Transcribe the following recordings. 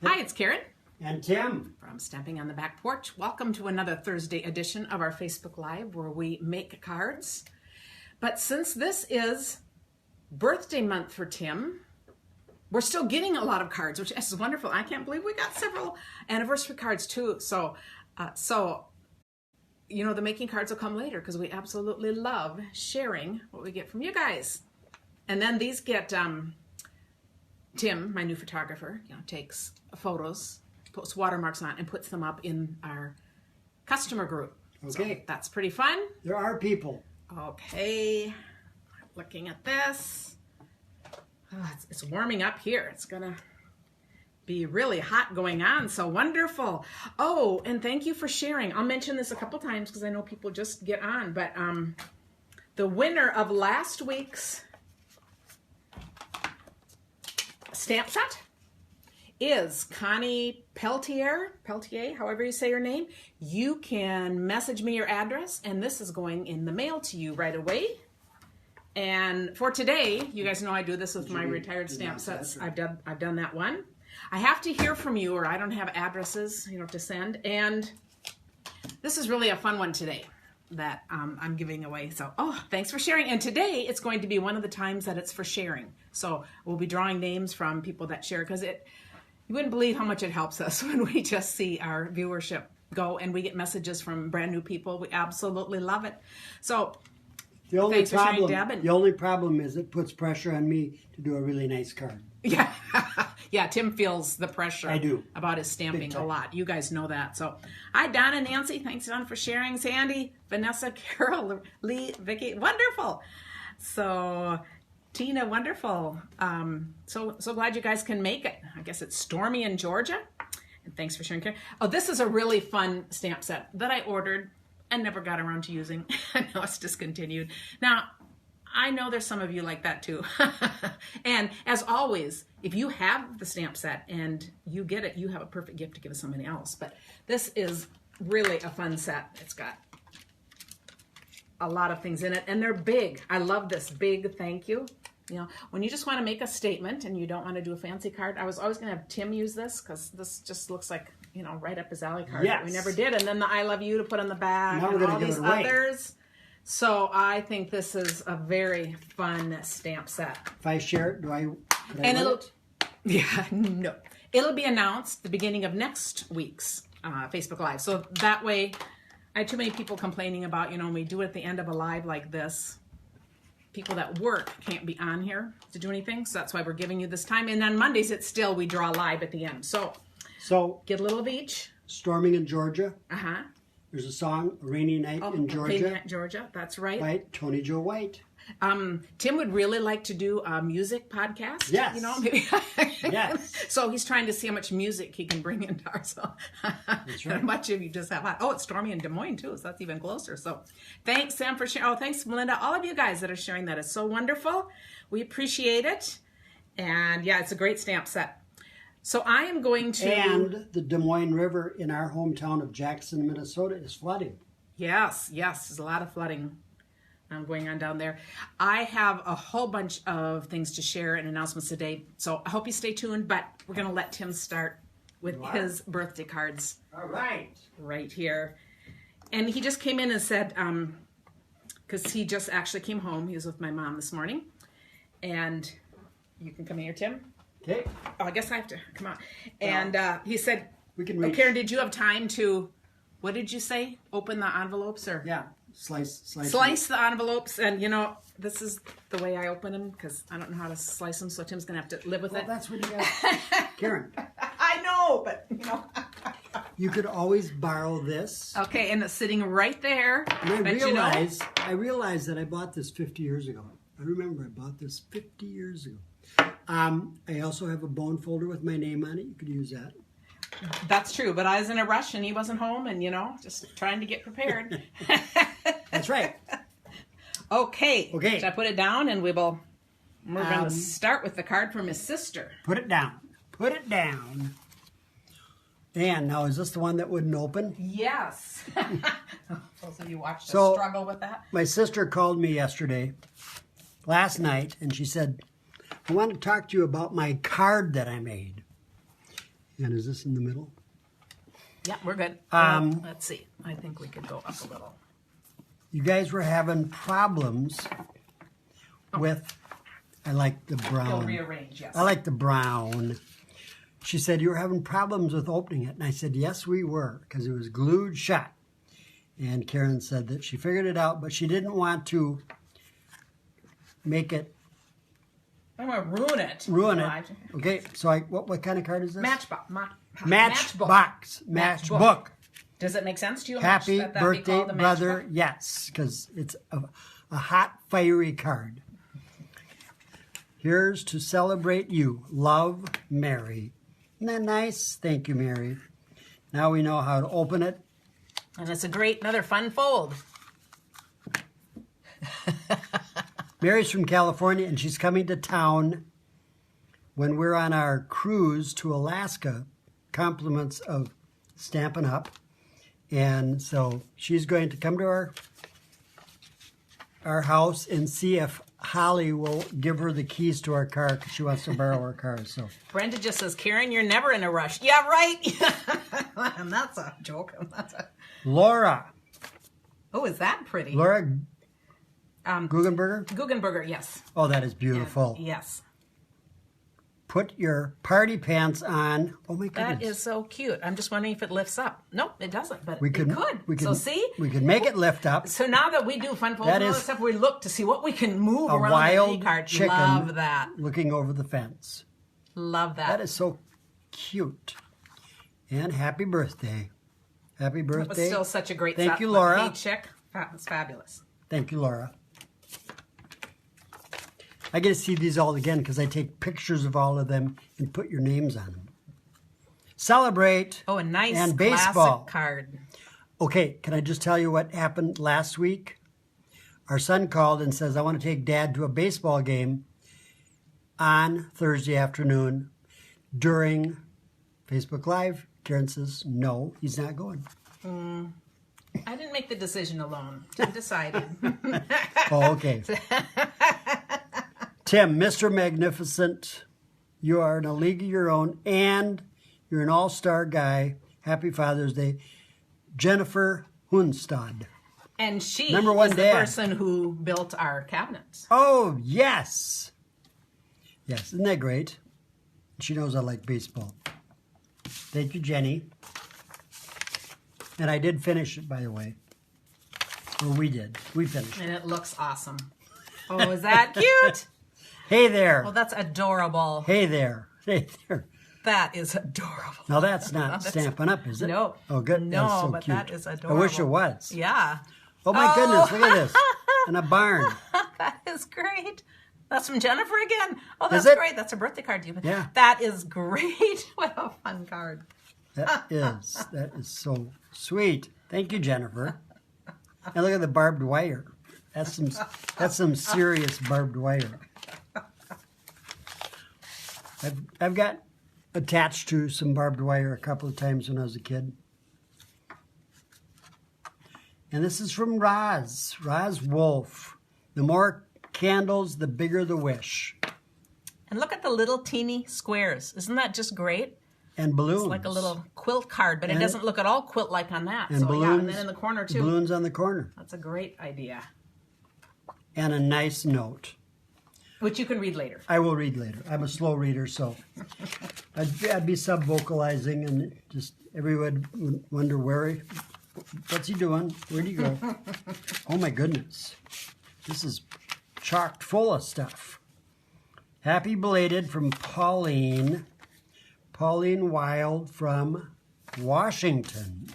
Hi, it's Karen. And Tim. From Stamping on the Back Porch. Welcome to another Thursday edition of our Facebook Live where we make cards. But since this is birthday month for Tim, we're still getting a lot of cards, which is wonderful. I can't believe we got several anniversary cards too. So you know, the making cards will come later because we absolutely love sharing what we get from you guys. And then these get, Tim, my new photographer, takes photos, puts watermarks on, and puts them up in our customer group. Okay. So that's pretty fun. There are people. Okay. Looking at this. Oh, it's warming up here. It's going to be really hot going on. So wonderful. Oh, and thank you for sharing. I'll mention this a couple times because I know people just get on. But the winner of last week's stamp set is Connie Peltier, however you say your name. You can message me your address, and this is going in the mail to you right away. And for today, you guys know I do this with my retired stamp sets. I've done that one. I have to hear from you, or I don't have addresses, to send. And this is really a fun one today that I'm giving away. So, thanks for sharing. And today it's going to be one of the times that it's for sharing. So we'll be drawing names from people that share, because you wouldn't believe how much it helps us when we just see our viewership go and we get messages from brand new people. We absolutely love it. So the only sharing, Deb. The only problem is it puts pressure on me to do a really nice card. Yeah. Yeah, Tim feels the pressure. I do. About his stamping a lot. You guys know that. So, hi, Donna, Nancy. Thanks, Donna, for sharing. Sandy, Vanessa, Carol, Lee, Vicky. Wonderful. So, Tina, wonderful. So glad you guys can make it. I guess it's stormy in Georgia. And thanks for sharing. Oh, this is a really fun stamp set that I ordered and never got around to using. I know it's discontinued. Now, I know there's some of you like that too. And as always, if you have the stamp set and you get it, you have a perfect gift to give to somebody else. But this is really a fun set. It's got a lot of things in it, and they're big. I love this big thank you. When you just want to make a statement and you don't want to do a fancy card, I was always going to have Tim use this because this just looks like, right up his alley card. Yes. We never did. And then the I love you to put on the back, now and all these others. So I think this is a very fun stamp set. If I share it, it'll be announced the beginning of next week's Facebook Live. So that way, I had too many people complaining about, when we do it at the end of a live like this, people that work can't be on here to do anything. So that's why we're giving you this time. And on Mondays, we draw live at the end. So get a little of each. Storming in Georgia. Uh-huh. There's a song, A Rainy Night in Georgia. Rainy Night, Georgia, that's right. By Tony Joe White. Tim would really like to do a music podcast. Yes. Maybe. Yes. So he's trying to see how much music he can bring into our. So that's right. How much of you just have? Oh, it's stormy in Des Moines too, so that's even closer. So thanks, Sam, for sharing. Oh, thanks, Melinda. All of you guys that are sharing that is so wonderful. We appreciate it. And yeah, it's a great stamp set. So I am going to... And the Des Moines River in our hometown of Jackson, Minnesota is flooding. Yes. There's a lot of flooding going on down there. I have a whole bunch of things to share and announcements today. So I hope you stay tuned, but we're going to let Tim start with his birthday cards. All right. Right here. And he just came in and said, because he just actually came home. He was with my mom this morning. And you can come in here, Tim. Okay. Oh, I guess I have to come out. And he said, we can reach. Karen, did you have time to, what did you say? Open the envelopes or? Yeah. Slice the envelopes. And, this is the way I open them because I don't know how to slice them. So Tim's going to have to live with it. That's what you got. Karen. I know, but, You could always borrow this. Okay, and it's sitting right there. And I realized that I bought this 50 years ago. I remember I bought this 50 years ago. I also have a bone folder with my name on it. You could use that. That's true, but I was in a rush and he wasn't home and, just trying to get prepared. That's right. Okay. Should I put it down and we're going to start with the card from his sister. Put it down. Dan, now is this the one that wouldn't open? Yes. Those of you watched us struggle with that. My sister called me last night, and she said, I want to talk to you about my card that I made. And is this in the middle? Yeah, we're good. Let's see. I think we could go up a little. You guys were having problems with, I like the brown. You'll rearrange, yes. I like the brown. She said, you were having problems with opening it. And I said, yes, we were, because it was glued shut. And Karen said that she figured it out, but she didn't want to make it. I'm going to ruin it. Ruin it. Okay, so what kind of card is this? Matchbox. Matchbook. Does it make sense to you? Happy that birthday, brother. Yes, because it's a hot, fiery card. Here's to celebrate you. Love, Mary. Isn't that nice? Thank you, Mary. Now we know how to open it. And it's another fun fold. Mary's from California, and she's coming to town when we're on our cruise to Alaska. Compliments of Stampin' Up. And so she's going to come to our house and see if Holly will give her the keys to our car because she wants to borrow our car. So Brenda just says, Karen, you're never in a rush. Yeah, right. And that's a joke. Laura. Oh, is that pretty? Laura Guggenberger? Guggenberger, yes. Oh, that is beautiful. Yes. Put your party pants on. Oh, my goodness. That is so cute. I'm just wondering if it lifts up. Nope, it doesn't, but it could. So see? We can make it lift up. So now that we do fun folds and all that stuff, we look to see what we can move around wild the mini card. chicken Love that. Looking over the fence. Love that. That is so cute. And happy birthday. Happy birthday. It was still such a great Thank you, Laura. Hey, chick. That was fabulous. Thank you, Laura. I get to see these all again because I take pictures of all of them and put your names on them. Celebrate. Oh, a nice and baseball baseball card. Okay, can I just tell you what happened last week? Our son called and says, I want to take Dad to a baseball game on Thursday afternoon during Facebook Live. Karen says, no, he's not going. I didn't make the decision alone. Tim decided. Oh, okay. Tim, Mr. Magnificent, you are in a league of your own, and you're an all-star guy. Happy Father's Day. Jennifer Hunstad. And she Number one is the dad. person who built our cabinets. Oh, yes. Yes, isn't that great? She knows I like baseball. Thank you, Jenny. And I did finish it, by the way. Or we did. We finished it. And it looks awesome. Oh, is that cute? Hey there. Oh, that's adorable. Hey there. Hey there. That is adorable. Now that's not Stampin' Up, is it? No. Oh, good. No, That's so but cute. that is adorable. I wish it was. Yeah. Oh my goodness, look at this. In a barn. That is great. That's from Jennifer again. Oh, that's Is it? great. That's a birthday card to you. Yeah. That is great. What a fun card. That is so sweet. Thank you, Jennifer. And look at the barbed wire. That's some serious barbed wire. I've got attached to some barbed wire a couple of times when I was a kid. And this is from Roz Wolf. The more candles, the bigger the wish. And look at the little teeny squares. Isn't that just great? And balloons. It's like a little quilt card, but it doesn't look at all quilt-like on that. And so balloons, yeah, and then in the corner too. Balloons on the corner. That's a great idea. And a nice note. Which you can read later. I will read later. I'm a slow reader, so I'd be sub-vocalizing, and just everyone would wonder what's he doing? Where'd he go? Oh my goodness. This is chocked full of stuff. Happy belated from Pauline. Pauline Wild from Washington.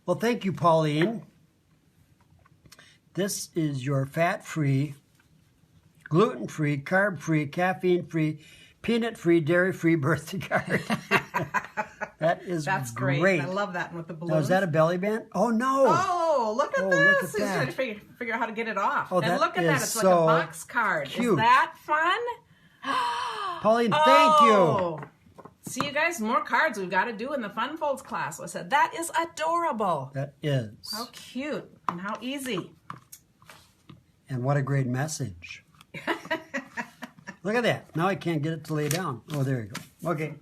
Well, thank you, Pauline. This is your fat-free, gluten-free, carb-free, caffeine-free, peanut-free, dairy-free birthday card. That's great. I love that one with the balloons. Now, is that a belly band? Oh, no. Oh, look at this. Look at He's that. trying to figure out how to get it off. Oh, and that look at that. is It's so like a box card. cute. Is that fun? Pauline, thank you. Oh. See, you guys, more cards we've got to do in the Fun Folds class. I said, that is adorable. That is. How cute and how easy. And what a great message. Look at that. Now I can't get it to lay down. Oh, there you go. Okay.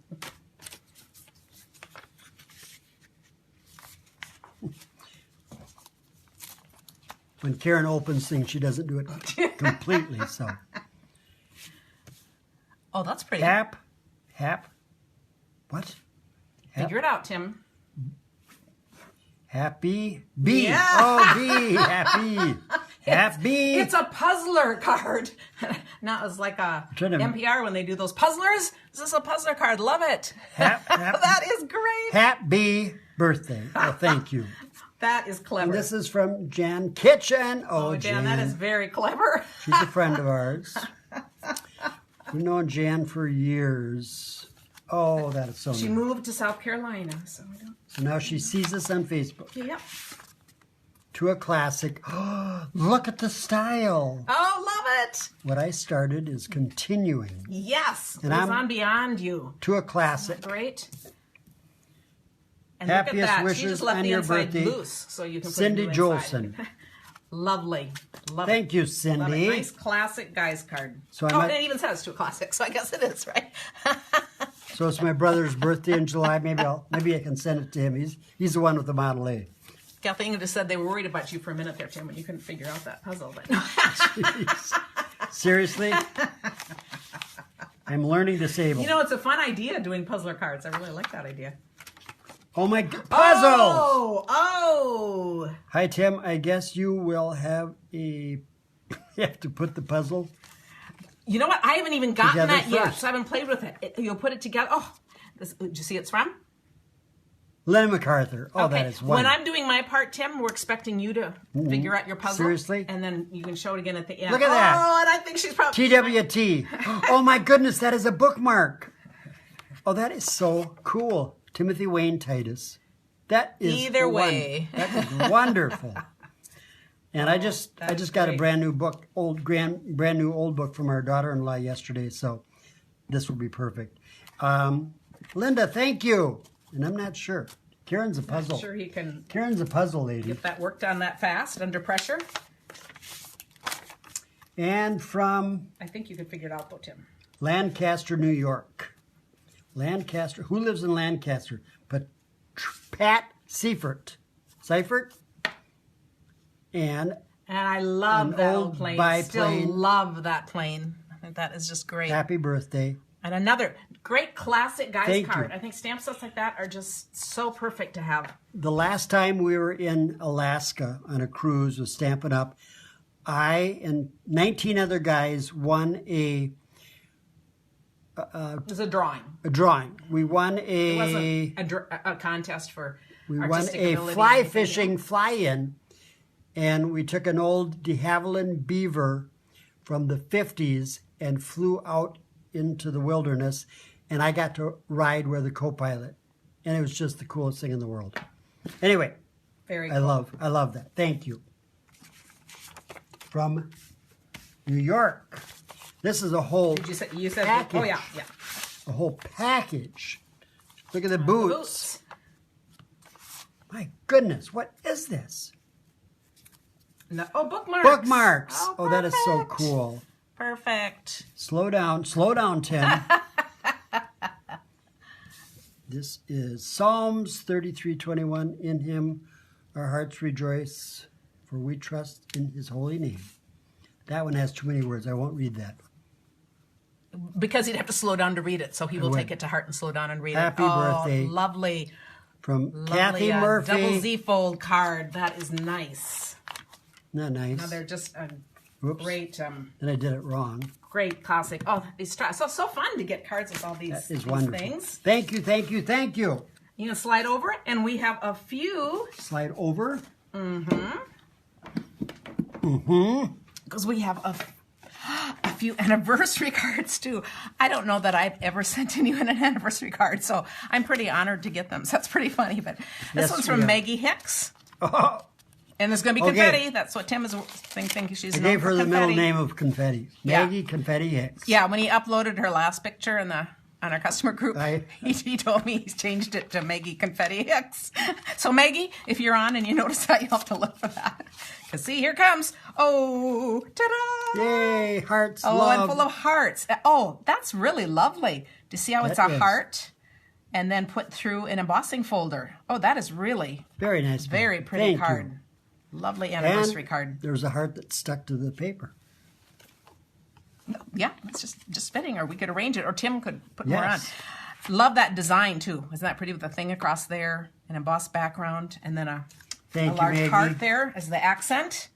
when Karen opens things, she doesn't do it completely. So Oh, that's pretty. hap, what? Figure it out, Tim. Happy bee. Yeah. Oh, bee. Happy. Happy. It's a puzzler card. Not as like a trying to- NPR when they do those puzzlers. Is this a puzzler card? Love it. Hap- That is great. Happy birthday. Oh, thank you. That is clever. And this is from Jan Kitchen. Oh, Jan, that is very clever. She's a friend of ours. We've known Jan for years. Oh, that is so She nice. moved to South Carolina, so I don't. So now she sees us on Facebook. Yep. To a classic. Oh, look at the style. Oh, love it. What I started is continuing. Yes. And It's I'm- on Beyond You. To a classic. Great. And Happiest look at that. She wishes just left on the your inside birthday, loose, so you can put Cindy it inside. Jolson. Lovely. Love it. Thank you, Love it. Cindy. Nice classic guys card. So I oh, might- and it even says to a classic, so I guess it is, right? So it's my brother's birthday in July. Maybe I can send it to him. He's the one with the Model A. Kathleen just said they were worried about you for a minute there, Tim, when you couldn't figure out that puzzle. But Jeez. Seriously? I'm learning disabled. you know, it's a fun idea doing puzzler cards. I really like that idea. Oh my puzzles! Oh! Hi Tim, I guess you will have a. You have to put the puzzle. You know what? I haven't even gotten Together that yet, first. so I haven't played with it. You'll put it together. Oh, did you see it's from? Lennon MacArthur. Oh, that is When wonderful. I'm doing my part, Tim, we're expecting you to figure out your puzzle. Seriously? And then you can show it again at the end. Look at that. Oh, and I think she's probably... TWT. Oh my goodness, that is a bookmark. Oh, that is so cool. Timothy Wayne Titus. That is Either way. That is wonderful. And I just got a great. brand new book, brand new old book from our daughter-in-law yesterday, so this will be perfect. Linda, thank you. And I'm not sure. Karen's a puzzle. I'm sure he can Karen's a puzzle lady. get that worked on that fast, under pressure. And from I think you can figure it out, though, Tim. Lancaster, New York. Lancaster. Who lives in Lancaster? But Pat Seifert. Seifert? And And I love An that old old plane. biplane. Still love that plane. I think that is just great. happy birthday. And another great classic guys Thank card. you. I think stamp sets like that are just so perfect to have. The last time we were in Alaska on a cruise with Stampin' Up, I and 19 other guys won a It was a drawing. drawing. We won It wasn't a contest for we won artistic a ability or fly anything. fishing fly-in, and we took an old de Havilland Beaver from the 50s and flew out into the wilderness, and I got to ride with the co-pilot, and it was just the coolest thing in the world. Anyway, Very I cool. love that. Thank you. From New York. This is a whole Did you said package. oh yeah. A whole package. Look at the boots. Boots. My goodness, what is this? No, oh, bookmarks. Bookmarks. Oh, that is so perfect. cool. Perfect. Slow down, Tim. This is Psalms 33:21. In him our hearts rejoice, for we trust in his holy name. That one has too many words. I won't read that. Because he'd have to slow down to read it, so he will would. take it to heart and slow down and read Happy it. birthday. Oh, lovely. From Kathy Lovely, Murphy. double Z fold card. That is nice. Not nice. Now they're just a Whoops. great, Then I did it wrong. great classic. Oh, these so fun to get cards with all these, That is these wonderful. things. Thank you, thank you, thank you. You can slide over it, and we have a few Slide over. because we have a few anniversary cards too. I don't know that I've ever sent anyone an anniversary card, so I'm pretty honored to get them. So that's pretty funny. But this Yes, one's we from are. Maggie Hicks. Oh, And there's going to be Okay. confetti. That's what Tim is thinking. She's I known gave for her the confetti. middle name of Confetti. Yeah. Maggie Confetti Hicks. Yeah, when he uploaded her last picture on our customer group, he told me he's changed it to Maggie Confetti Hicks. So Maggie, if you're on and you notice that, you'll have to look for that. Because see, here comes. Oh, ta-da! Yay, hearts, Oh, love. and full of hearts. Oh, that's really lovely. Do you see how it's That a is. heart and then put through an embossing folder? Oh, that is really Very nice. very man. pretty Thank card. You. Lovely anniversary card. There's a heart that stuck to the paper. Yeah, it's just fitting, or we could arrange it, or Tim could put more on. Yes. Love that design too. Isn't that pretty with the thing across there, an embossed background, and then a large Maggie. heart there as the accent.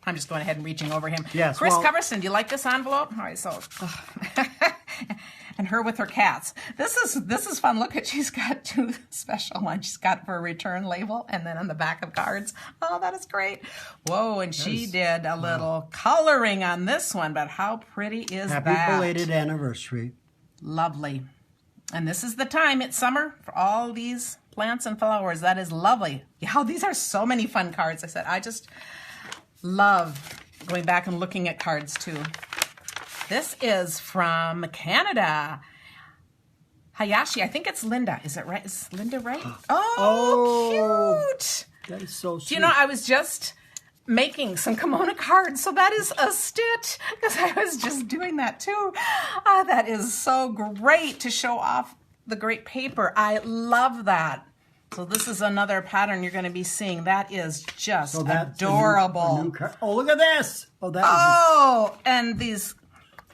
I'm just going ahead and reaching over him. Yes, Chris well- Coverson, do you like this envelope? All right, so and her with her cats. This is fun. Look at, she's got two special ones. She's got for a return label, and then on the back of cards. Oh, that is great. Whoa, and she did a little coloring on this one, but how pretty is that? Happy belated anniversary. Lovely. And this is the time. It's summer for all these plants and flowers. That is lovely. Yeah, these are so many fun cards. I said, I just love going back and looking at cards too. This is from Canada. Hayashi, I think it's Linda. Is it right? Is Linda right? Oh, cute. That is so sweet. Do you know, I was just making some kimono cards, so that is a stitch, because I was just doing that too. That is so great to show off the great paper. I love that. So this is another pattern you're going to be seeing. That is just adorable. A new card. Oh, look at this. Oh, that is and these...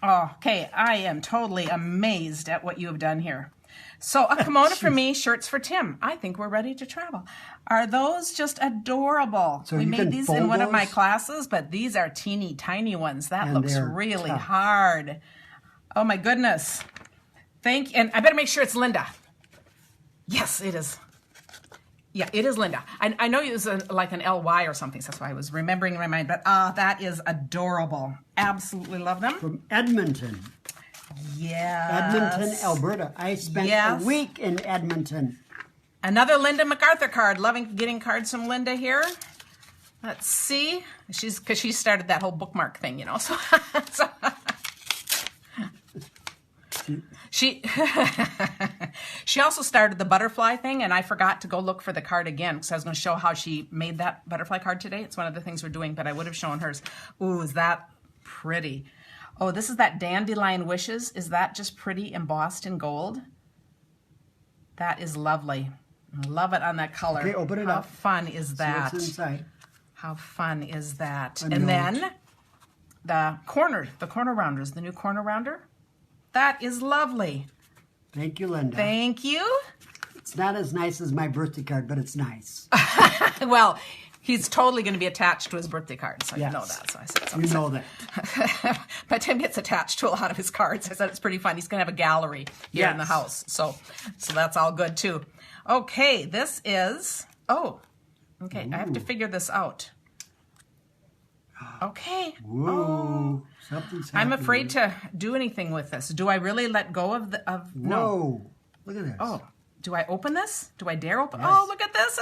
Oh, okay, I am totally amazed at what you have done here. So a kimono for me, shirts for Tim. I think we're ready to travel. Are those just adorable? So we you made can these fold in one of my those? classes, but these are teeny tiny ones. That And looks they're really tough. hard. Oh my goodness. Thank you. And I better make sure it's Linda. Yes, it is. Yeah, it is Linda. I know it was like an LY or something, so that's why I was remembering in my mind. But that is adorable. Absolutely love them. from Edmonton. Yes. Edmonton, Alberta. I spent a week in Edmonton. Another Linda MacArthur card. Loving getting cards from Linda here. Let's see. Because she started that whole bookmark thing, you know. So, she she also started the butterfly thing, and I forgot to go look for the card again because I was going to show how she made that butterfly card today. It's one of the things we're doing, but I would have shown hers. Ooh, is that pretty? Oh, this is that Dandelion Wishes. Is that just pretty embossed in gold? That is lovely. I love it on that color. Okay, open it How up. fun is that? See what's inside. How fun is that? A And note. then the corner rounders, the new corner rounder. That is lovely. Thank you, Linda. Thank you. It's not as nice as my birthday card, but it's nice. Well, he's totally going to be attached to his birthday card, so Yes. you know that. So I said You something. know that. But Tim gets attached to a lot of his cards. I said it's pretty fun. He's going to have a gallery here in the Yes. house, so that's all good too. Okay, this is. Oh, okay. I have to figure this out. Okay. Whoa. Something's happening. I'm afraid to do anything with this. Do I really let go of no? Whoa. Look at this. Oh, do I open this? Do I dare open? Yes. Oh, look at this.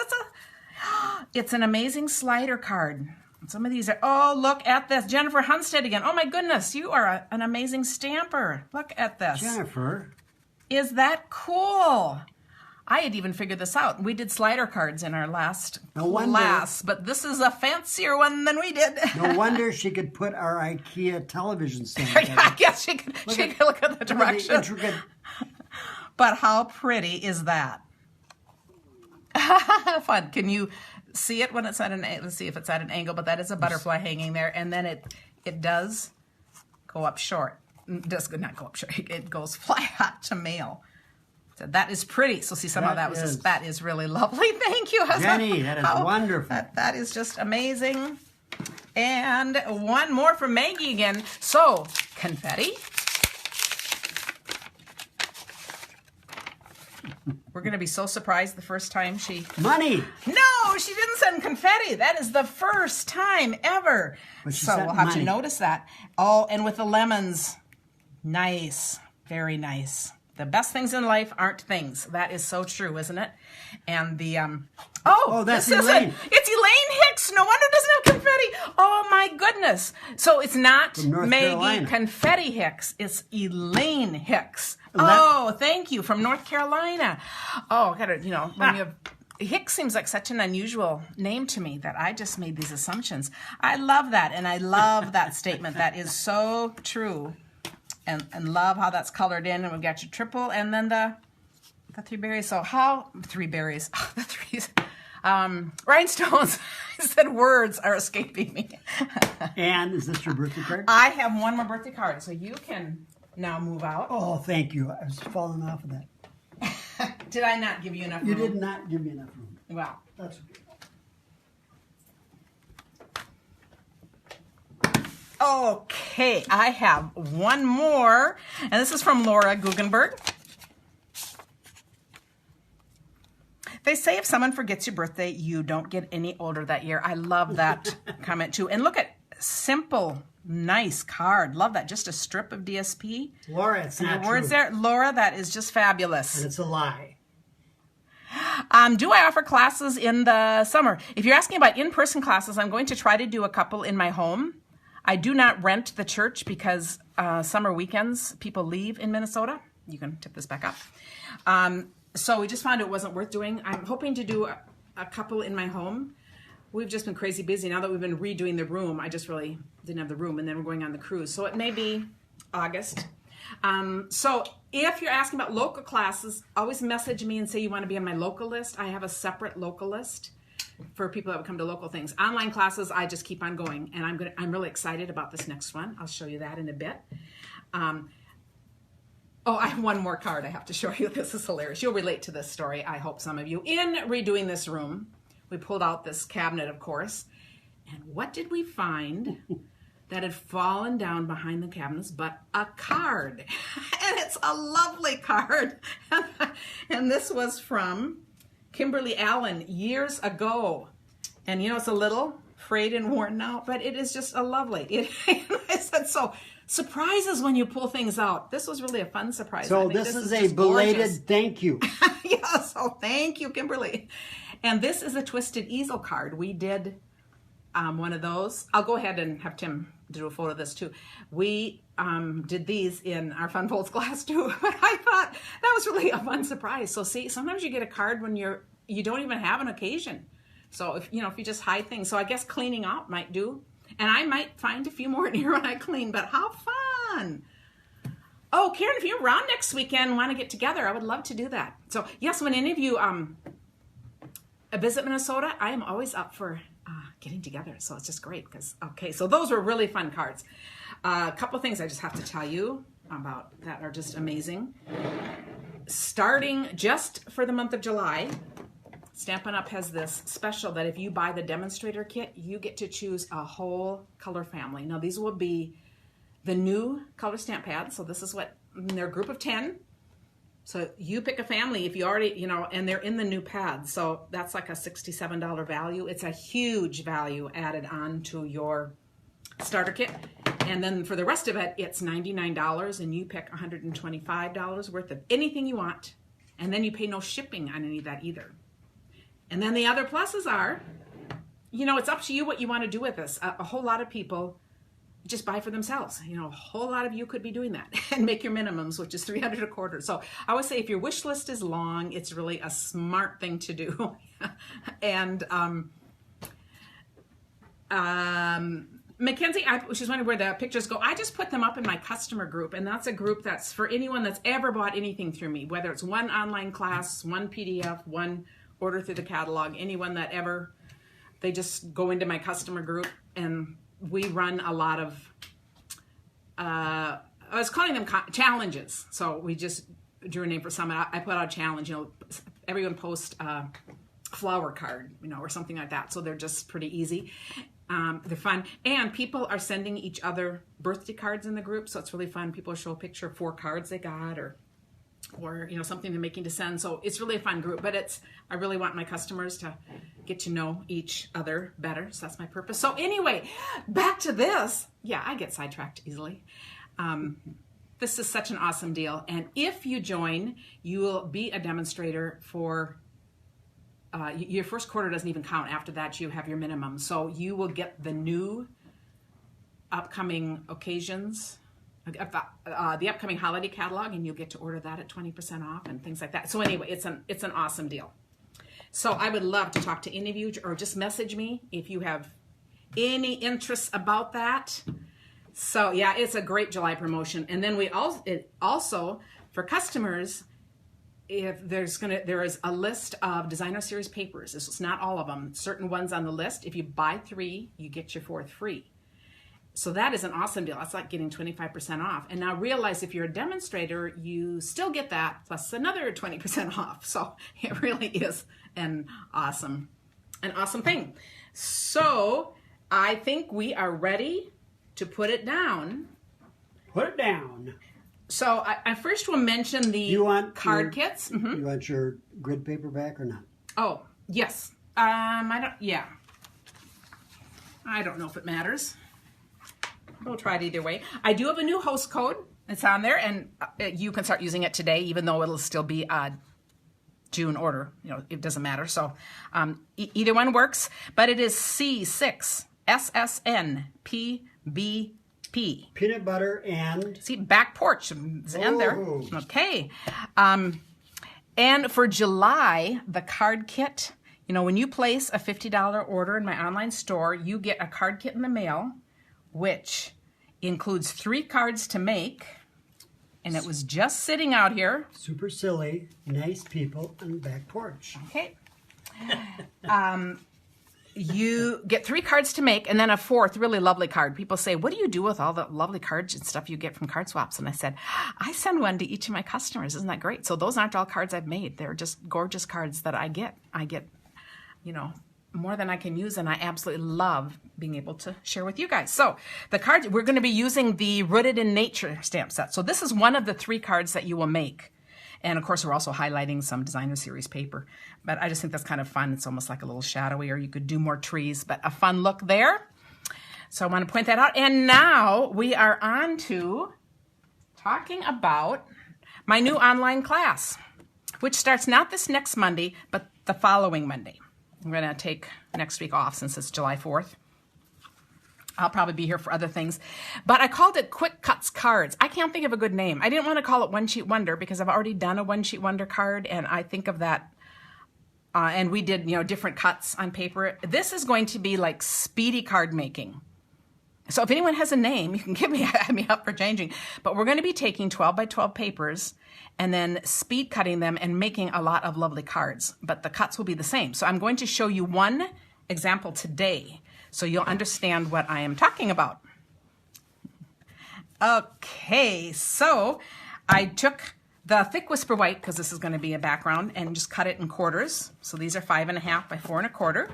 It's an amazing slider card. Some of these are, oh, look at this. Jennifer Hunstead again. Oh my goodness, you are an amazing stamper. Look at this. Jennifer. Is that cool? I had even figured this out. We did slider cards in our last No wonder. class, but this is a fancier one than we did. No wonder she could put our IKEA television stand I guess she could look at the Look at the direction. intricate. But how pretty is that? Fun. Can you see it when it's at an angle? Let's see if it's at an angle, but that is a butterfly hanging there. And then it does go up short. It does not go up short. It goes flat to male. So that is pretty. So see, somehow that is really lovely. Thank you. Jenny, that is wonderful. That is just amazing. And one more from Maggie again. So, confetti. We're going to be so surprised the first time she... Money. No, she didn't send confetti. That is the first time ever. But she So sent we'll have to money. notice that. Oh, and with the lemons. Nice. Very nice. The best things in life aren't things. That is so true, isn't it? And the Oh, that's this is Elaine. It's Elaine Hicks. No wonder it doesn't have confetti. Oh my goodness. So it's not From North Maggie Carolina. Confetti Hicks. It's Elaine Hicks. Ele- Oh, thank you, from North Carolina. Oh, gotta, when you have Hicks seems like such an unusual name to me that I just made these assumptions. I love that, and I love that statement. That is so true. And love how that's colored in, and we've got your triple, and then the three berries. So how three berries? The threes. Rhinestones. I said words are escaping me. And is this your birthday card? I have one more birthday card, so you can now move out. Oh, thank you. I was falling off of that. Did I not give you enough room? You did not give me enough room. Well. That's okay. Okay, I have one more, and this is from Laura Guggenberg. They say if someone forgets your birthday, you don't get any older that year. I love that comment too. And look at simple, nice card. Love that. Just a strip of DSP. Laura, it's not the words true. There, Laura, that is just fabulous. And it's a lie. Do I offer classes in the summer? If you're asking about in-person classes, I'm going to try to do a couple in my home. I do not rent the church because summer weekends, people leave in Minnesota. You can tip this back up. So we just found it wasn't worth doing. I'm hoping to do a couple in my home. We've just been crazy busy. Now that we've been redoing the room, I just really didn't have the room, and then we're going on the cruise. So it may be August. So if you're asking about local classes, always message me and say you want to be on my local list. I have a separate local list for people that would come to local things. Online classes, I just keep on going, and I'm really excited about this next one. I'll show you that in a bit. I have one more card I have to show you. This is hilarious. You'll relate to this story, I hope some of you. In redoing this room, we pulled out this cabinet, of course, and what did we find that had fallen down behind the cabinets but a card? And it's a lovely card. And this was from Kimberly Allen years ago. And you know, it's a little frayed and worn now, but it is just a lovely. I said, so surprises when you pull things out. This was really a fun surprise. So this is a belated gorgeous thank you. Yeah, so thank you, Kimberly. And this is a twisted easel card. We did one of those. I'll go ahead and have Tim do a photo of this too. We did these in our Fun Folds class too. But I thought that was really a fun surprise. So see, sometimes you get a card when you don't even have an occasion. So if you just hide things. So I guess cleaning out might do. And I might find a few more in here when I clean, but how fun. Oh, Karen, if you're around next weekend and want to get together, I would love to do that. So yes, when any of you visit Minnesota, I am always up for getting together. So it's just great because, okay, so those were really fun cards. A couple of things I just have to tell you about that are just amazing. Starting just for the month of July, Stampin' Up! Has this special that if you buy the demonstrator kit, you get to choose a whole color family. Now these will be the new color stamp pads. So this is what, they're a group of 10. So you pick a family if you already, and they're in the new pads. So that's like a $67 value. It's a huge value added on to your starter kit. And then for the rest of it, it's $99 and you pick $125 worth of anything you want. And then you pay no shipping on any of that either. And then the other pluses are, it's up to you what you want to do with this. A whole lot of people just buy for themselves. A whole lot of you could be doing that and make your minimums, which is $300 a quarter. So I would say if your wish list is long, it's really a smart thing to do. And Mackenzie, she's wondering where the pictures go. I just put them up in my customer group, and that's a group that's for anyone that's ever bought anything through me, whether it's one online class, one PDF, one order through the catalog, anyone that ever, they just go into my customer group, and we run a lot of, I was calling them challenges. So we just drew a name for some. I put out a challenge, everyone post a flower card, or something like that. So they're just pretty easy. They're fun. And people are sending each other birthday cards in the group. So it's really fun. People show a picture of 4 cards they got or something they're making to send. So it's really a fun group, but I really want my customers to get to know each other better. So that's my purpose. So anyway, back to this. Yeah, I get sidetracked easily. This is such an awesome deal. And if you join, you will be a demonstrator for, your first quarter doesn't even count. After that, you have your minimum. So you will get the new upcoming occasions, the upcoming holiday catalog, and you'll get to order that at 20% off and things like that. So anyway, it's an awesome deal. So I would love to talk to any of you, or just message me if you have any interest about that. So yeah, it's a great July promotion. And then we also for customers, if there is a list of designer series papers. This is not all of them. Certain ones on the list. If you buy 3, you get your 4th free. So that is an awesome deal. That's like getting 25% off. And now realize if you're a demonstrator, you still get that plus another 20% off. So it really is an awesome thing. So I think we are ready to put it down. Put it down. So I first will mention the card kits. You want your grid paper back or not? Oh, yes. I don't know if it matters. We'll try it either way. I do have a new host code. It's on there, and you can start using it today, even though it'll still be a June order. You know, it doesn't matter. So either one works, but it is C6SSNPBP. Peanut butter and... See, back porch is in there. Okay. And for July, the card kit, you know, when you place a $50 order in my online store, you get a card kit in the mail, which includes 3 cards to make, and it was just sitting out here. Super silly, nice people on the back porch. Okay. You get 3 cards to make, and then a 4th really lovely card. People say, what do you do with all the lovely cards and stuff you get from card swaps? And I said, I send one to each of my customers. Isn't that great? So those aren't all cards I've made. They're just gorgeous cards that I get. I get, you know, more than I can use, and I absolutely love being able to share with you guys. So the cards, we're going to be using the Rooted in Nature stamp set. So this is one of the 3 cards that you will make. And of course, we're also highlighting some designer series paper. But I just think that's kind of fun. It's almost like a little shadowy, or you could do more trees, but a fun look there. So I want to point that out. And now we are on to talking about my new online class, which starts not this next Monday, but the following Monday. I'm going to take next week off since it's July 4th. I'll probably be here for other things. But I called it Quick Cuts Cards. I can't think of a good name. I didn't want to call it One Sheet Wonder because I've already done a One Sheet Wonder card, and I think of that. And we did, you know, different cuts on paper. This is going to be like speedy card making. So if anyone has a name, you can give me up for changing. But we're going to be taking 12 by 12 papers and then speed cutting them and making a lot of lovely cards. But the cuts will be the same. So I'm going to show you one example today, so you'll understand what I am talking about. Okay, so I took the thick Whisper White, because this is going to be a background, and just cut it in quarters. So these are 5.5 by 4 1/4.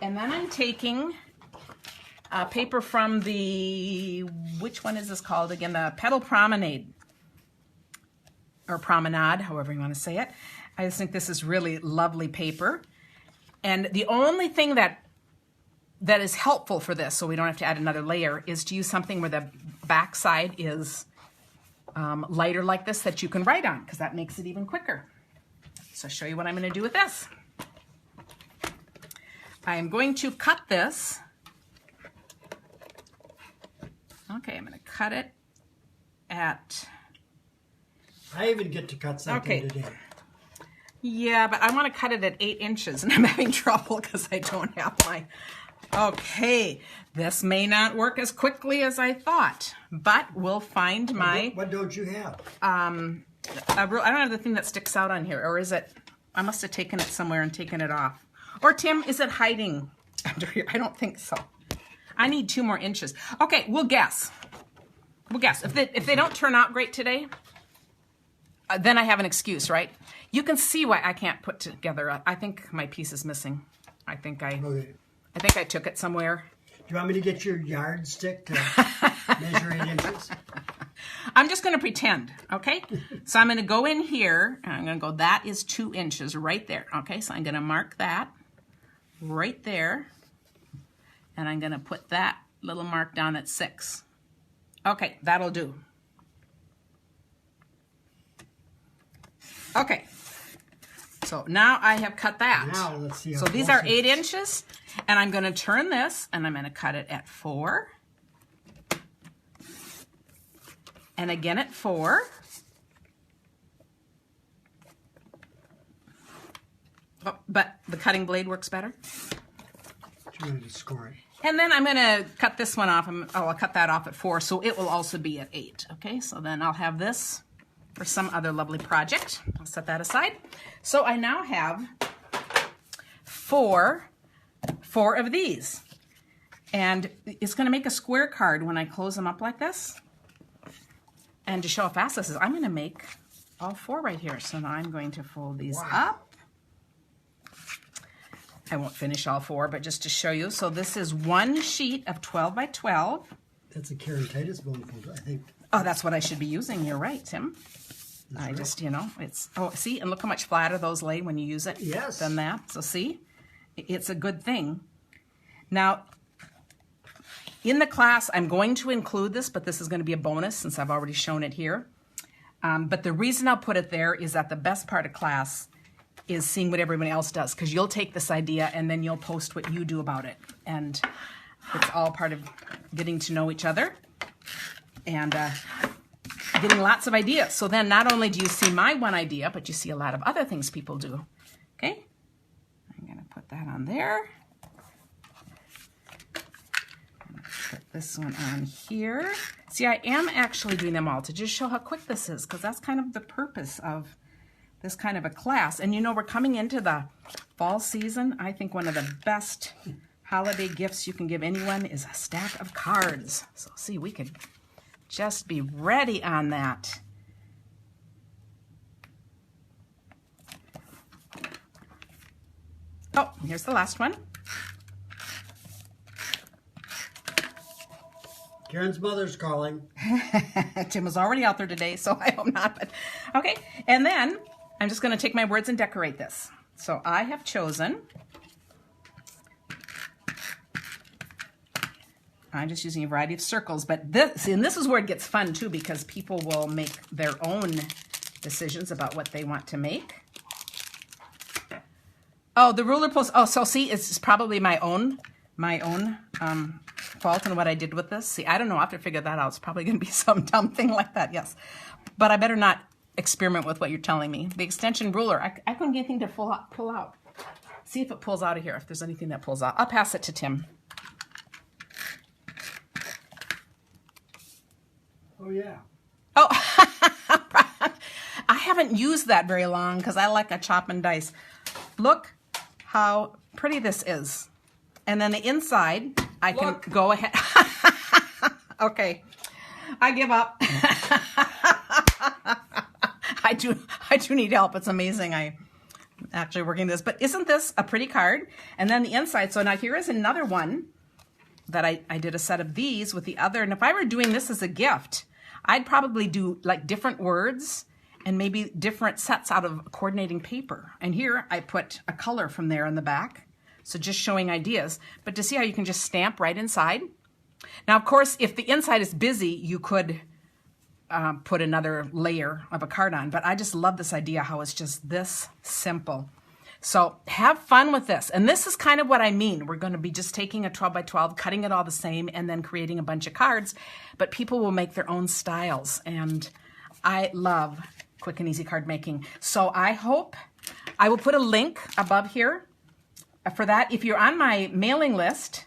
And then I'm taking paper from the, which one is this called again? The Petal Promenade, or Promenade, however you want to say it. I just think this is really lovely paper. And the only thing that is helpful for this, so we don't have to add another layer, is to use something where the back side is lighter like this that you can write on, because that makes it even quicker. So I'll show you what I'm going to do with this. I am going to cut this. Okay, I'm going to cut it at... I even get to cut something today. Yeah, but I want to cut it at 8 inches, and I'm having trouble because I don't have my... Okay, this may not work as quickly as I thought, but we'll find my... What don't you have? I don't have the thing that sticks out on here, or is it... I must have taken it somewhere and taken it off. Or Tim, is it hiding under here? I don't think so. I need 2 more inches. Okay, we'll guess. We'll guess. If they don't turn out great today, then I have an excuse, right? You can see why I can't put together. I think my piece is missing. I think I took it somewhere. Do you want me to get your yardstick to measure 8 inches? I'm just going to pretend, okay? So I'm going to go in here, and I'm going to go, that is 2 inches right there, okay? So I'm going to mark that right there, and I'm going to put that little mark down at 6. Okay, that'll do. Okay, so now I have cut that. Now let's see. So these are 8 inches, and I'm going to turn this, and I'm going to cut it at 4. And again at 4. Oh, but the cutting blade works better. You wanted to score it. And then I'm going to cut this one off. I'll cut that off at 4, so it will also be at 8. Okay, so then I'll have this for some other lovely project. I'll set that aside. So I now have four of these. And it's going to make a square card when I close them up like this. And to show how fast this is, I'm going to make all 4 right here. So now I'm going to fold these up. I won't finish all 4, but just to show you. So this is one sheet of 12 by 12. That's a Karen Titus bone folder, I think. Oh, that's what I should be using. You're right, Tim. That's right. Just, you know, it's, oh, see, and look how much flatter those lay when you use it. Yes. Than that. So see, it's a good thing. Now, in the class, I'm going to include this, but this is going to be a bonus since I've already shown it here. But the reason I'll put it there is that the best part of class is seeing what everyone else does, because you'll take this idea and then you'll post what you do about it. And it's all part of getting to know each other and getting lots of ideas. So then not only do you see my one idea, but you see a lot of other things people do. Okay? I'm going to put that on there. Put this one on here. See, I am actually doing them all to just show how quick this is, because that's kind of the purpose of this kind of a class. And you know, we're coming into the fall season. I think one of the best holiday gifts you can give anyone is a stack of cards. So see, we could just be ready on that. Oh, here's the last one. Karen's mother's calling. Tim was already out there today, so I hope not. But okay, and then I'm just going to take my words and decorate this. So I have chosen, I'm just using a variety of circles, but this is where it gets fun too, because people will make their own decisions about what they want to make. Oh, the ruler pulls. Oh, so see, it's probably my own fault in what I did with this. See, I don't know. I have to figure that out. It's probably going to be some dumb thing like that. Yes, but I better not experiment with what you're telling me. The extension ruler. I couldn't get anything to pull out. See if it pulls out of here. If there's anything that pulls out, I'll pass it to Tim. Oh yeah. Oh, I haven't used that very long because I like a chop and dice. Look how pretty this is. And then the inside, I can go ahead. Okay, I give up. I do need help. It's amazing. I'm actually working this. But isn't this a pretty card? And then the inside. So now here is another one that I did a set of these with the other. And if I were doing this as a gift, I'd probably do like different words and maybe different sets out of coordinating paper. And here I put a color from there in the back. So just showing ideas. But to see how you can just stamp right inside. Now, of course, if the inside is busy, you could put another layer of a card on. But I just love this idea how it's just this simple. So have fun with this. And this is kind of what I mean. We're going to be just taking a 12 by 12, cutting it all the same, and then creating a bunch of cards. But people will make their own styles. And I love quick and easy card making. So I hope I will put a link above here for that. If you're on my mailing list,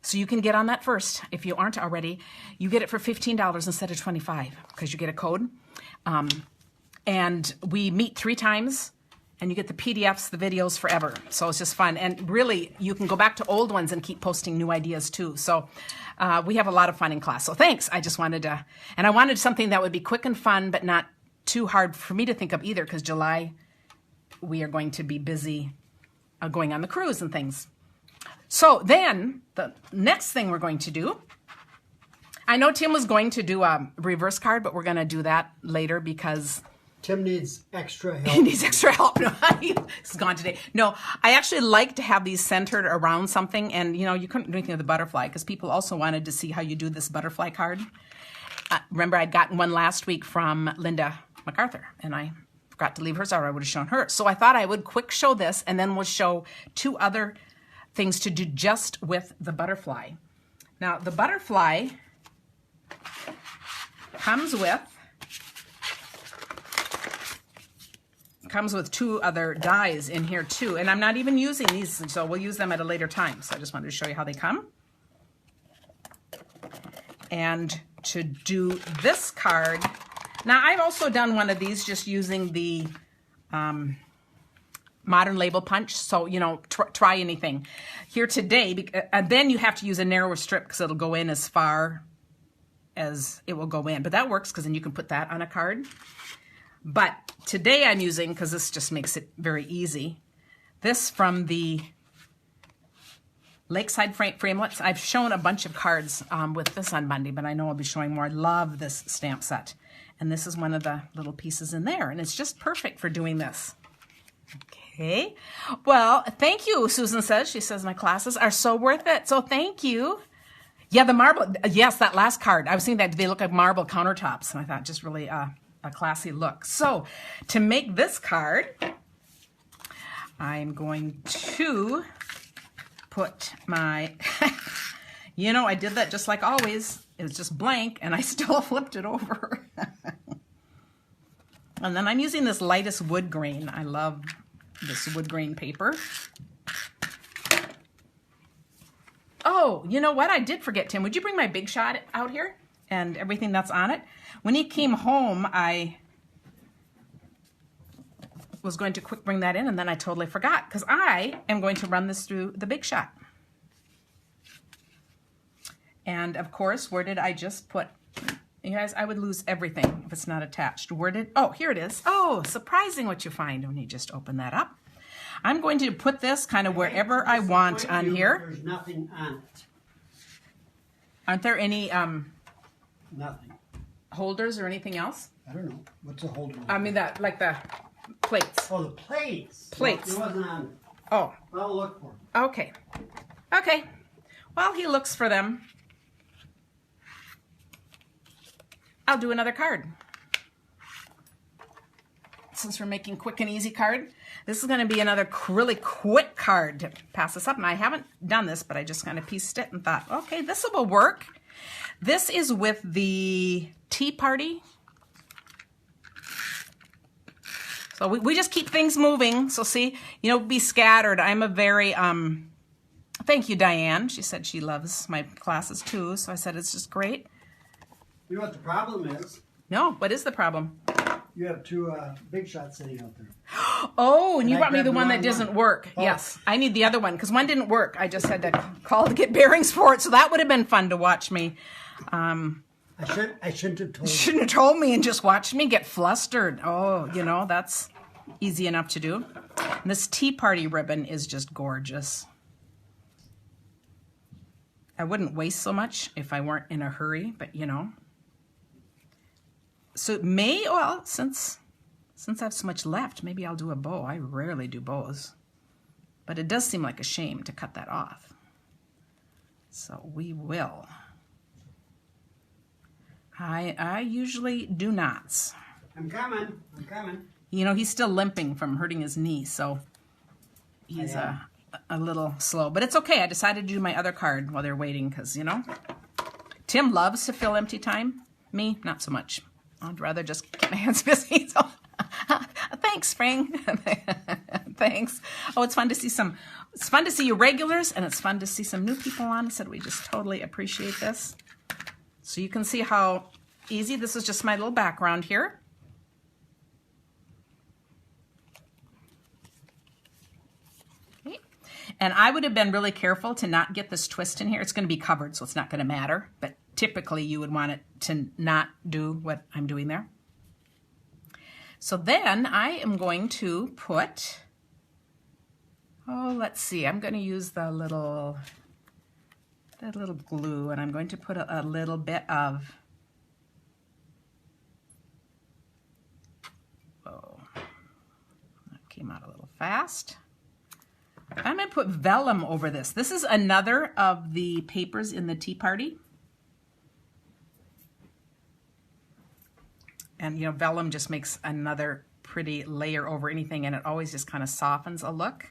so you can get on that first. If you aren't already, you get it for $15 instead of $25 because you get a code. And we meet 3 times. And you get the PDFs, the videos forever. So it's just fun. And really, you can go back to old ones and keep posting new ideas too. So we have a lot of fun in class. So thanks. I just wanted to, and I wanted something that would be quick and fun, but not too hard for me to think of either, because July, we are going to be busy going on the cruise and things. So then the next thing we're going to do, I know Tim was going to do a reverse card, but we're going to do that later because Tim needs extra help. He needs extra help. No, he's gone today. No, I actually like to have these centered around something. And, you know, you couldn't do anything with the butterfly because people also wanted to see how you do this butterfly card. Remember, I'd gotten one last week from Linda MacArthur, and I forgot to leave hers, or I would have shown her. So I thought I would quick show this, and then we'll show 2 other things to do just with the butterfly. Now, the butterfly comes with 2 other dies in here too. And I'm not even using these, so we'll use them at a later time. So I just wanted to show you how they come. And to do this card, Now, I've also done one of these just using the modern label punch. So, you know, try anything. Here today, and then you have to use a narrower strip because it'll go in as far as it will go in. But that works because then you can put that on a card. But today I'm using, because this just makes it very easy, this from the Lakeside Framelits. I've shown a bunch of cards with this on Monday, but I know I'll be showing more. I love this stamp set. And this is one of the little pieces in there. And it's just perfect for doing this. Okay. Well, thank you, Susan says. She says, my classes are so worth it. So thank you. Yeah, the marble. Yes, that last card. I was thinking that they look like marble countertops. And I thought just really a classy look. So to make this card, I'm going to put my, you know, I did that just like always. It was just blank and I still flipped it over. And then I'm using this lightest wood grain. I love this wood grain paper. Oh, you know what? I did forget, Tim. Would you bring my Big Shot out here and everything that's on it? When he came home, I was going to quick bring that in, and then I totally forgot because I am going to run this through the Big Shot. And of course, where did I just put? You guys, I would lose everything if it's not attached. Where did? Oh, here it is. Oh, surprising what you find when you just open that up. I'm going to put this kind of wherever I want on here. There's nothing on it. Aren't there any Nothing. holders or anything else? I don't know. What's a holder? I mean that, like the plates. Oh, the plates. Plates. No, it wasn't on it. Oh, I'll look for it. okay. Okay. While he looks for them, I'll do another card. Since we're making quick and easy card, this is going to be another really quick card to pass this up. And I haven't done this, but I just kind of pieced it and thought, okay, this will work. This is with the Tea Party. So we just keep things moving. So see, you know, be scattered. I'm a very, thank you, Diane. She said she loves my classes too. So I said, it's just great. You know what the problem is? No, what is the problem? You have two Big Shots sitting out there. Oh, and you I brought me grabbed the the one that wrong doesn't one. work. Oh. Yes, I need the other one because one didn't work. I just had to call to get bearings for it. So that would have been fun to watch me. I shouldn't have told you. Shouldn't have told me and just watched me get flustered. Oh, you know, that's easy enough to do. And this Tea Party ribbon is just gorgeous. I wouldn't waste so much if I weren't in a hurry, but you know. So well, since I have so much left, maybe I'll do a bow. I rarely do bows. But it does seem like a shame to cut that off. So we will. I usually do knots. I'm coming. You know, he's still limping from hurting his knee, so he's a little slow. But it's okay. I decided to do my other card while they're waiting because, you know, Tim loves to fill empty time. Me, not so much. I'd rather just get my hands busy. So, thanks, Spring. Thanks. Oh, it's fun to see you regulars, and it's fun to see some new people on. So we just totally appreciate this. So you can see how easy. This is just my little background here. Okay. And I would have been really careful to not get this twist in here. It's going to be covered, so it's not going to matter. But typically you would want it to not do what I'm doing there. So then I am going to put, oh, let's see, I'm going to use that little glue, and I'm going to put a little bit of, oh, that came out a little fast. I'm going to put vellum over this. This is another of the papers in the Tea Party. And, you know, vellum just makes another pretty layer over anything, and it always just kind of softens a look.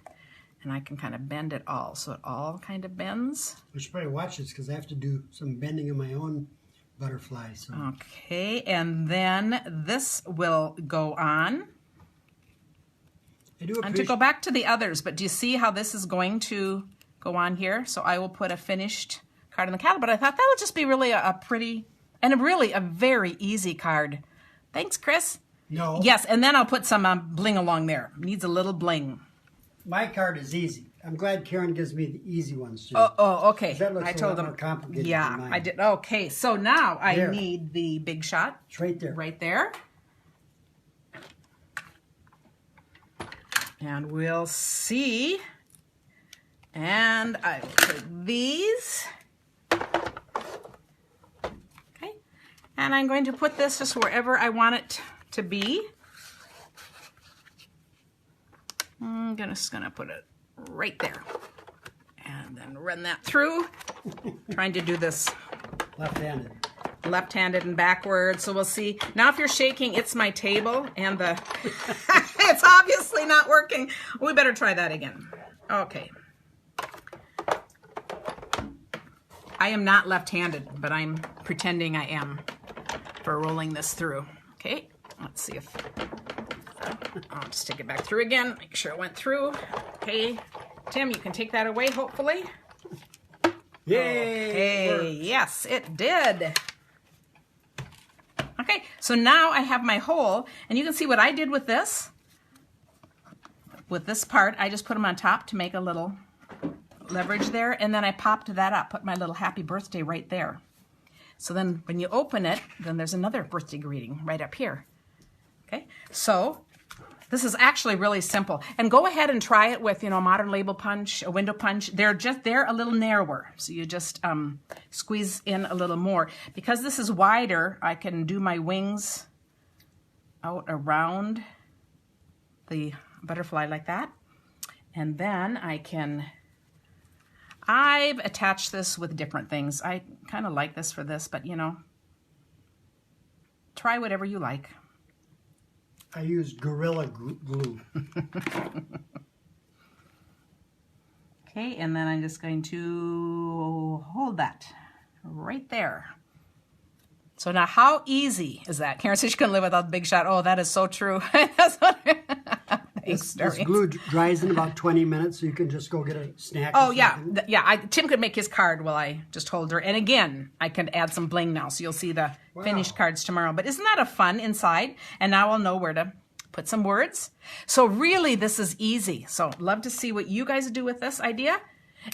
And I can kind of bend it all, so it all kind of bends. I should probably watch this because I have to do some bending of my own butterfly. So. Okay, and then this will go on. I do And to go back to the others, but do you see how this is going to go on here? So I will put a finished card in the catalog, but I thought that would just be really a pretty, and really a very easy card. Thanks, Chris. No. Yes, and then I'll put some bling along there. Needs a little bling. My card is easy. I'm glad Karen gives me the easy ones too. Oh, okay. That looks I a told lot him. more complicated Yeah, than mine. I did. Okay, so now I There. need the big shot. It's right there. Right there. And we'll see. And I will take these. Okay. And I'm going to put this just wherever I want it to be. I'm just going to put it right there. And then run that through. Trying to do this Left-handed. left-handed and backwards, so we'll see. Now if you're shaking, it's my table and the it's obviously not working. We better try that again. Okay. I am not left-handed, but I'm pretending I am for rolling this through. Okay, let's see if I'll just take it back through again, make sure it went through. Okay, Tim, you can take that away, hopefully. Yay! Hey, yes, it did. Okay, so now I have my hole, and you can see what I did with this. With this part, I just put them on top to make a little leverage there, and then I popped that up, put my little happy birthday right there. So then when you open it, then there's another birthday greeting right up here. Okay, so this is actually really simple. And go ahead and try it with, a modern label punch, a window punch. They're a little narrower. So you just squeeze in a little more. Because this is wider, I can do my wings out around the butterfly like that. And then I've attached this with different things. I kind of like this for this, but try whatever you like. I used Gorilla Glue. Okay, and then I'm just going to hold that right there. So now how easy is that? Karen says she couldn't live without the big shot. Oh, that is so true. That's what This glue dries in about 20 minutes, so you can just go get a snack. Oh, yeah. Tim could make his card while I just hold her. And again, I can add some bling now, so you'll see the finished cards tomorrow. But isn't that a fun inside? And now I'll know where to put some words. So really, this is easy. So love to see what you guys do with this idea.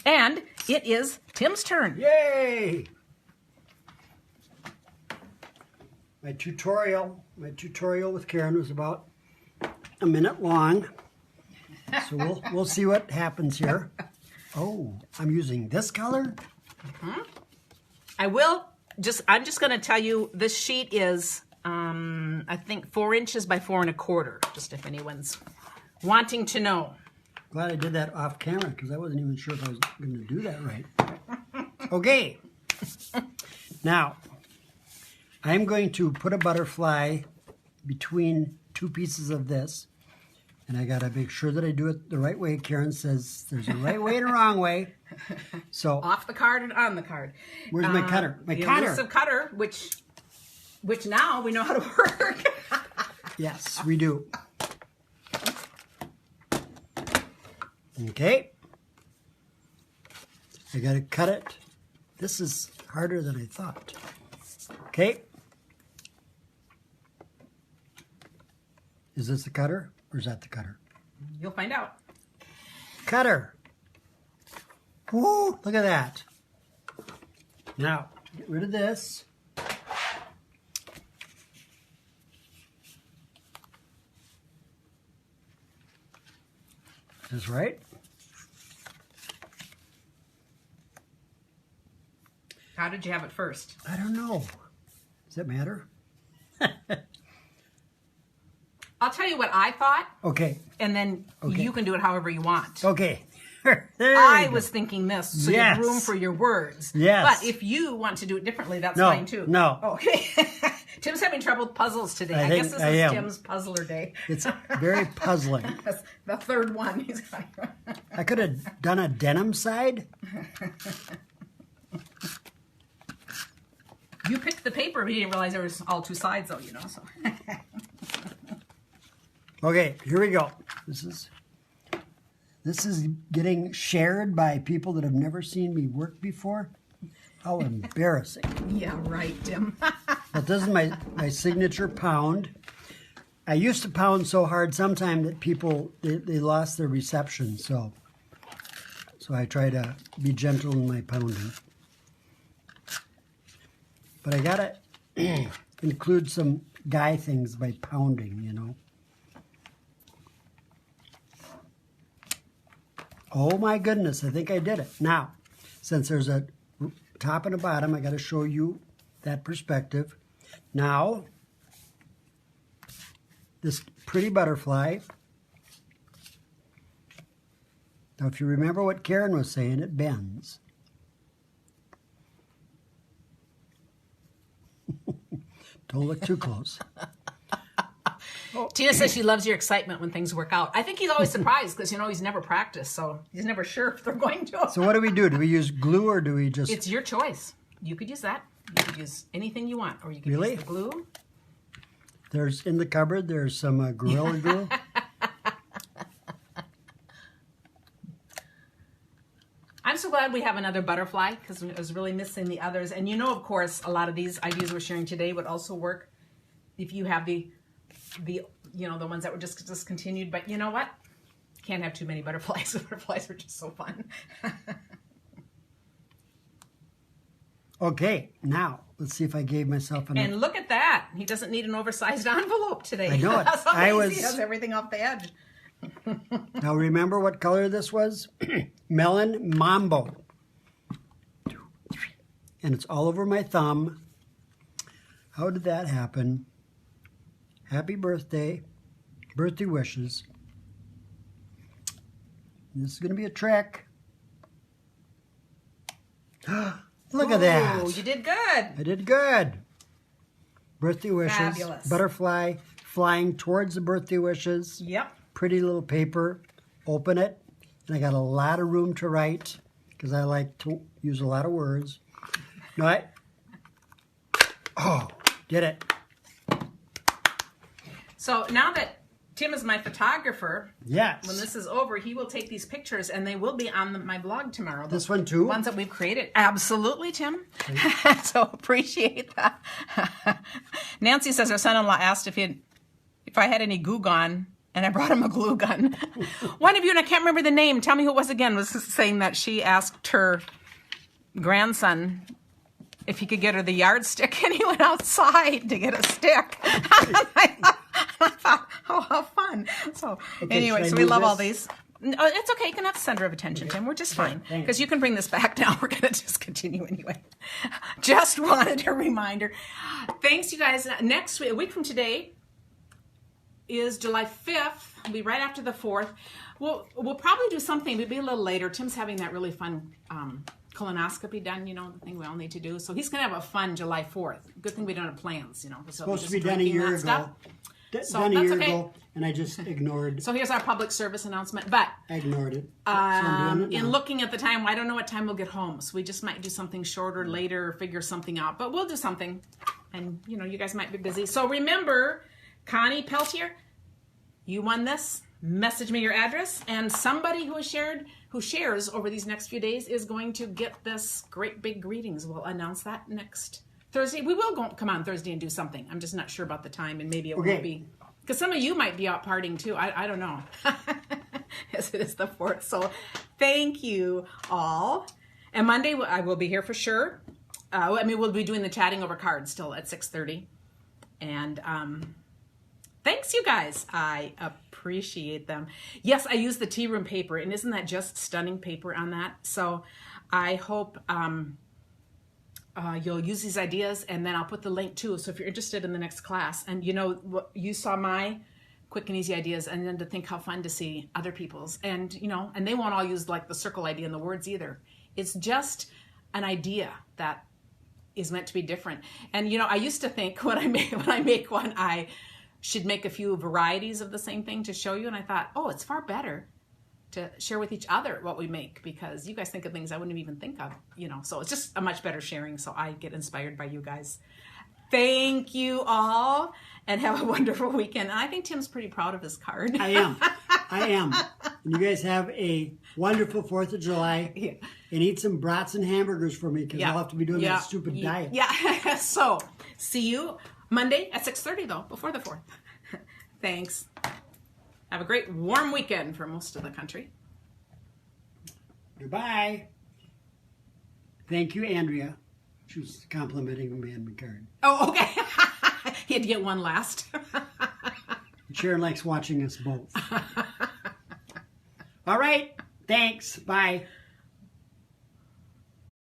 And it is Tim's turn. Yay! My tutorial with Karen was about a minute long. So we'll see what happens here. Oh, I'm using this color? I'm just going to tell you, this sheet is, I think 4 inches by 4 1/4, just if anyone's wanting to know. Glad I did that off camera because I wasn't even sure if I was going to do that right. Okay. Now, I'm going to put a butterfly between 2 pieces of this. And I got to make sure that I do it the right way. Karen says there's a right way and a wrong way. So off the card and on the card. Where's my cutter? My the cutter. elusive cutter, which now we know how to work. Yes, we do. Okay. I got to cut it. This is harder than I thought. Okay. Is this the cutter or is that the cutter? You'll find out. Cutter. Woo, look at that. Now, get rid of this. Is this right? How did you have it first? I don't know. Does that matter? I'll tell you what I thought, Okay. and then Okay. you can do it however you want. Okay. There I we go. was thinking this, so Yes. you have room for your words. Yes. But if you want to do it differently, that's No, fine too. no. Okay. Tim's having trouble with puzzles today. I think guess this I is am. Tim's puzzler day. It's very puzzling. That's the third one. He's I could have done a denim side. You picked the paper, but you didn't realize there was all 2 sides, though, So. Okay, here we go. This is getting shared by people that have never seen me work before. How embarrassing. Yeah, right, Tim. But this is my signature pound. I used to pound so hard sometime that people, they lost their reception. So I try to be gentle in my pounding. But I got to include some guy things by pounding, you know. Oh my goodness, I think I did it. Now, since there's a top and a bottom, I got to show you that perspective. Now, this pretty butterfly. Now, if you remember what Karen was saying, it bends. Don't look too close. Tina says she loves your excitement when things work out. I think he's always surprised because, he's never practiced, so he's never sure if they're going to. So what do we do? Do we use glue or do we just... It's your choice. You could use that. You could use anything you want, or you could use the glue. There's, in the cupboard, there's some Gorilla Glue. I'm so glad we have another butterfly because I was really missing the others. And of course, a lot of these ideas we're sharing today would also work if you have the ones that were just discontinued. But you know what? Can't have too many butterflies. Butterflies are just so fun. Okay, now let's see if I gave myself enough. And look at that. He doesn't need an oversized envelope today. I know it. He has everything off the edge. Now remember what color this was? Melon Mambo. And it's all over my thumb. How did that happen? Happy birthday. Birthday wishes. This is going to be a trick. Look at that. Oh, you did good. I did good. Birthday wishes. Fabulous. Butterfly flying towards the birthday wishes. Yep. Pretty little paper. Open it. And I got a lot of room to write because I like to use a lot of words. No, did it. So now that Tim is my photographer, yes, when this is over, he will take these pictures and they will be on my blog tomorrow. This one too? Ones that we've created. Absolutely, Tim. So appreciate that. Nancy says her son-in-law asked if I had any glue gun, and I brought him a glue gun. One of you, and I can't remember the name, tell me who it was again, was saying that she asked her grandson if he could get her the yardstick, and he went outside to get a stick. I thought, how fun. So anyway, so we love all these. No, it's okay. You can have the center of attention, Tim. We're just fine. Because you can bring this back now. We're going to discontinue anyway. Just wanted a reminder. Thanks, you guys. Next week, a week from today, is July 5th. It'll be right after the 4th. We'll probably do something. We'll be a little later. Tim's having that really fun colonoscopy done, the thing we all need to do. So he's going to have a fun July 4th. Good thing we don't have plans, It's supposed to be done a year ago. Done a year ago, and I just ignored. So here's our public service announcement. But I ignored it. So I'm doing it in looking at the time, I don't know what time we'll get home. So we just might do something shorter later, or figure something out. But we'll do something. And, you guys might be busy. So remember, Connie Peltier, you won this. Message me your address. And somebody who shares over these next few days is going to get this great big greetings. We'll announce that next Thursday. We will come on Thursday and do something. I'm just not sure about the time, and maybe it won't be. Because some of you might be out partying too. I don't know. Yes, it is the 4th. So thank you all. And Monday I will be here for sure. We'll be doing the chatting over cards still at 6:30. And thanks, you guys. I appreciate them. Yes, I use the tea room paper. And isn't that just stunning paper on that? So I hope... you'll use these ideas, and then I'll put the link too. So if you're interested in the next class, and you saw my quick and easy ideas, and then to think how fun to see other people's, and and they won't all use like the circle idea and the words either. It's just an idea that is meant to be different. And I used to think when I make one, I should make a few varieties of the same thing to show you, and I thought, oh, it's far better to share with each other what we make, because you guys think of things I wouldn't even think of, so it's just a much better sharing. So I get inspired by you guys. Thank you all, and have a wonderful weekend. And I think Tim's pretty proud of his card. I am. And you guys have a wonderful 4th of July. Yeah. And eat some brats and hamburgers for me, because I'll have to be doing that stupid diet. Yeah. So See you Monday at 6:30 though, before the 4th. Thanks. Have a great warm weekend for most of the country. Goodbye. Thank you, Andrea. She was complimenting me on my card. Oh, okay. He had to get one last. Sharon likes watching us both. All right. Thanks. Bye.